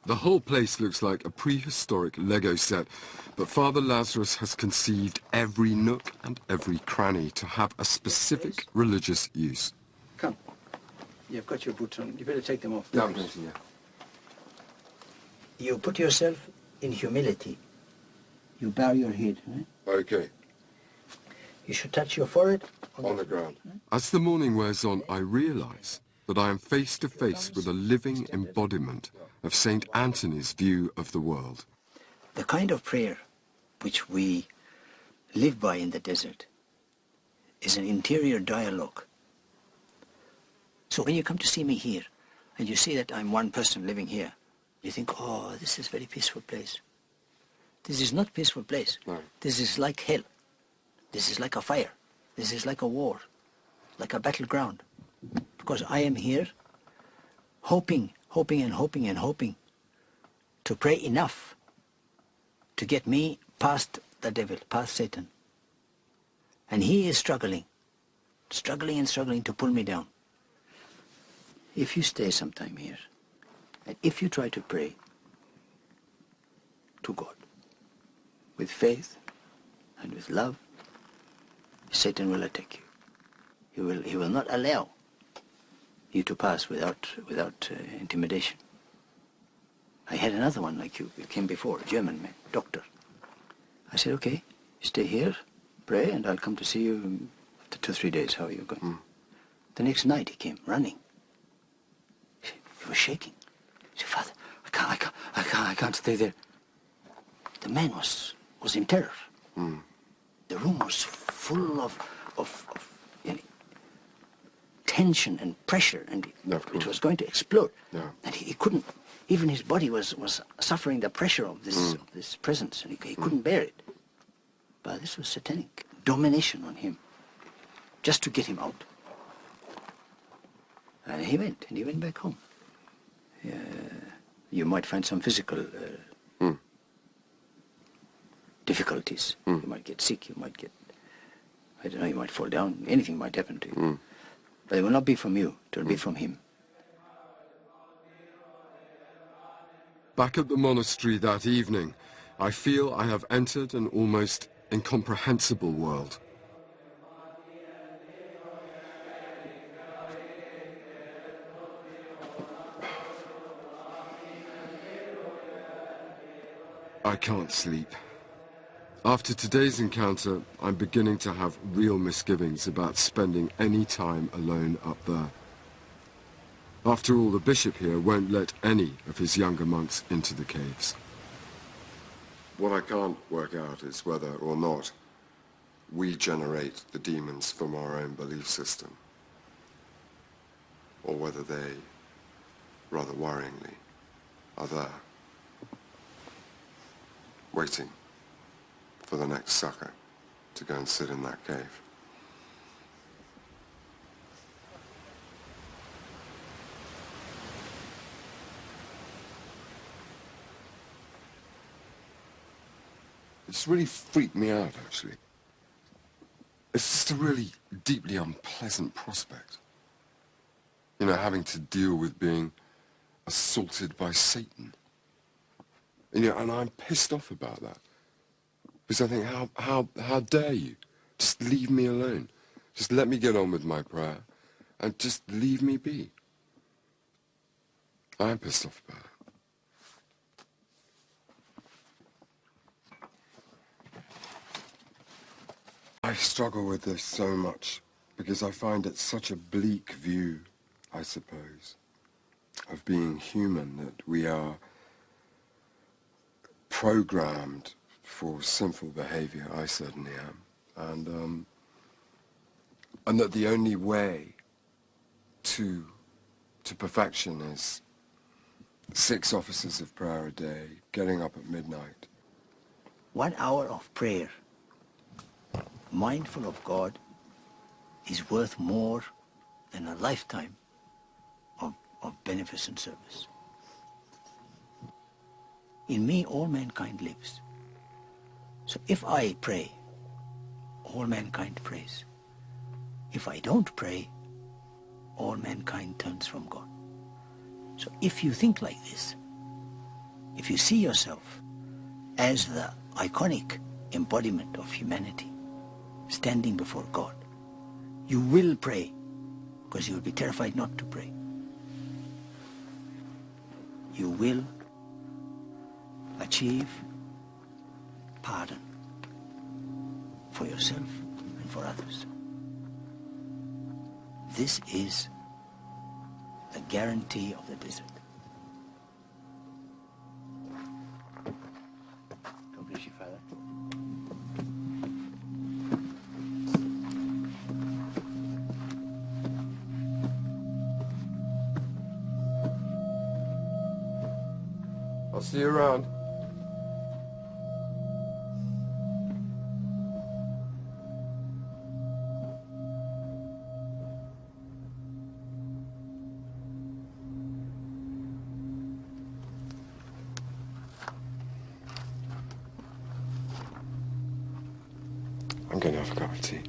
The whole place looks like a prehistoric Lego set, but Father Lazarus has conceived every nook and every cranny to have a specific religious use. Come. You've got your boots on. You better take them off. Yeah, I'm going to, yeah. You put yourself in humility. You bow your head. Okay. You should touch your forehead on the ground. As the morning wears on, I realize that I am face to face with a living embodiment of St. Anthony's view of the world. The kind of prayer which we live by in the desert is an interior dialogue. So when you come to see me here, and you see that I'm one person living here, you think, oh, this is a very peaceful place. This is not a peaceful place. No. This is like hell. This is like a fire. This is like a war, like a battleground. Because I am here hoping to pray enough to get me past the devil, past Satan. And he is struggling to pull me down. If you stay some time here, and if you try to pray to God with faith and with love, Satan will attack you. He will not allow you to pass without intimidation. I had another one like you came before, a German man, doctor. I said, okay, stay here, pray, and I'll come to see you after 2 or 3 days. How are you going? The next night he came running. He was shaking. He said, Father, I can't stay there. The man was in terror. The room was full of tension and pressure, and it was going to explode. Yeah. And he couldn't, even his body was suffering the pressure of this presence, and he couldn't bear it. But this was satanic domination on him, just to get him out. And he went back home. You might find some physical difficulties. You might get sick, you might get, I don't know, you might fall down, anything might happen to you. But it will not be from you, it will be from him. Back at the monastery that evening, I feel I have entered an almost incomprehensible world. I can't sleep. After today's encounter, I'm beginning to have real misgivings about spending any time alone up there. After all, the bishop here won't let any of his younger monks into the caves. What I can't work out is whether or not we generate the demons from our own belief system, or whether they, rather worryingly, are there, waiting for the next sucker to go and sit in that cave. It's really freaked me out, actually. It's just a really deeply unpleasant prospect. You know, having to deal with being assaulted by Satan. And I'm pissed off about that. Because I think, how dare you? Just leave me alone. Just let me get on with my prayer. And just leave me be. I'm pissed off about it. I struggle with this so much because I find it such a bleak view, I suppose, of being human, that we are programmed for sinful behavior. I certainly am. And that the only way to perfection is 6 offices of prayer a day, getting up at midnight. 1 hour of prayer, mindful of God, is worth more than a lifetime of beneficent service. In me, all mankind lives. So if I pray, all mankind prays. If I don't pray, all mankind turns from God. So if you think like this, if you see yourself as the iconic embodiment of humanity standing before God, you will pray, because you will be terrified not to pray. You will achieve pardon for yourself and for others. This is the guarantee of the desert. God bless you, Father. I'll see you around. I'm going to have a cup of tea.